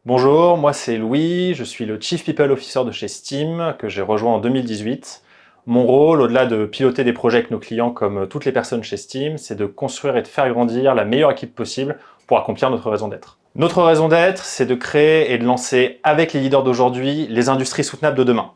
Bonjour, moi c'est Louis, je suis le Chief People Officer de chez Steam, que j'ai rejoint en 2018. Mon rôle, au-delà de piloter des projets avec nos clients comme toutes les personnes chez Steam, c'est de construire et de faire grandir la meilleure équipe possible pour accomplir notre raison d'être. Notre raison d'être, c'est de créer et de lancer avec les leaders d'aujourd'hui les industries soutenables de demain.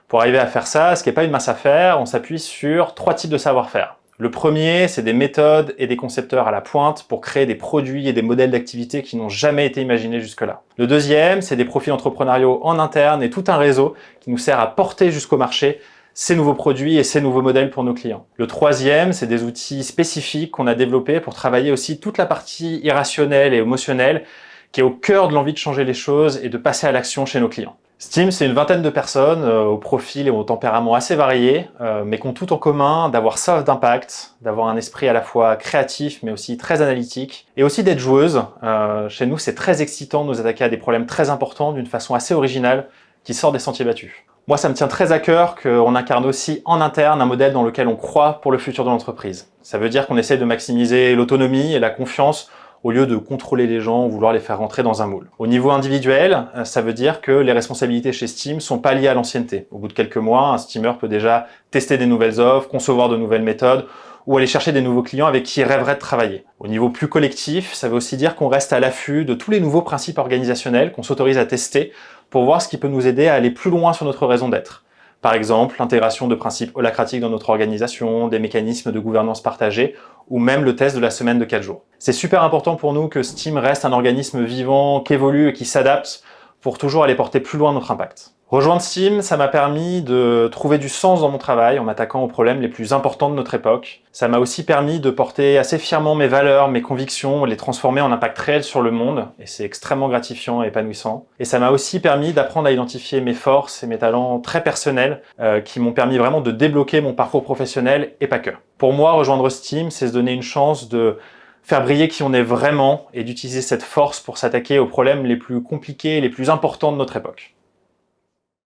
Pour arriver à faire ça, ce qui n'est pas une mince affaire, on s'appuie sur 3 types de savoir-faire. Le premier, c'est des méthodes et des concepteurs à la pointe pour créer des produits et des modèles d'activité qui n'ont jamais été imaginés jusque-là. Le deuxième, c'est des profils entrepreneuriaux en interne et tout un réseau qui nous sert à porter jusqu'au marché ces nouveaux produits et ces nouveaux modèles pour nos clients. Le troisième, c'est des outils spécifiques qu'on a développés pour travailler aussi toute la partie irrationnelle et émotionnelle qui est au cœur de l'envie de changer les choses et de passer à l'action chez nos clients. Steam, c'est une vingtaine de personnes au profil et au tempérament assez variés, mais qui ont tout en commun d'avoir soif d'impact, d'avoir un esprit à la fois créatif, mais aussi très analytique, et aussi d'être joueuses. Chez nous, c'est très excitant de nous attaquer à des problèmes très importants d'une façon assez originale, qui sort des sentiers battus. Moi, ça me tient très à cœur qu'on incarne aussi en interne un modèle dans lequel on croit pour le futur de l'entreprise. Ça veut dire qu'on essaie de maximiser l'autonomie et la confiance au lieu de contrôler les gens ou vouloir les faire rentrer dans un moule. Au niveau individuel, ça veut dire que les responsabilités chez Steam sont pas liées à l'ancienneté. Au bout de quelques mois, un Steamer peut déjà tester des nouvelles offres, concevoir de nouvelles méthodes, ou aller chercher des nouveaux clients avec qui il rêverait de travailler. Au niveau plus collectif, ça veut aussi dire qu'on reste à l'affût de tous les nouveaux principes organisationnels qu'on s'autorise à tester pour voir ce qui peut nous aider à aller plus loin sur notre raison d'être. Par exemple, l'intégration de principes holacratiques dans notre organisation, des mécanismes de gouvernance partagés, ou même le test de la semaine de 4 jours. C'est super important pour nous que Steam reste un organisme vivant, qui évolue et qui s'adapte pour toujours aller porter plus loin notre impact. Rejoindre Steam, ça m'a permis de trouver du sens dans mon travail en m'attaquant aux problèmes les plus importants de notre époque. Ça m'a aussi permis de porter assez fièrement mes valeurs, mes convictions, les transformer en impact réel sur le monde, et c'est extrêmement gratifiant et épanouissant. Et ça m'a aussi permis d'apprendre à identifier mes forces et mes talents très personnels qui m'ont permis vraiment de débloquer mon parcours professionnel et pas que. Pour moi, rejoindre Steam, c'est se donner une chance de faire briller qui on est vraiment et d'utiliser cette force pour s'attaquer aux problèmes les plus compliqués et les plus importants de notre époque.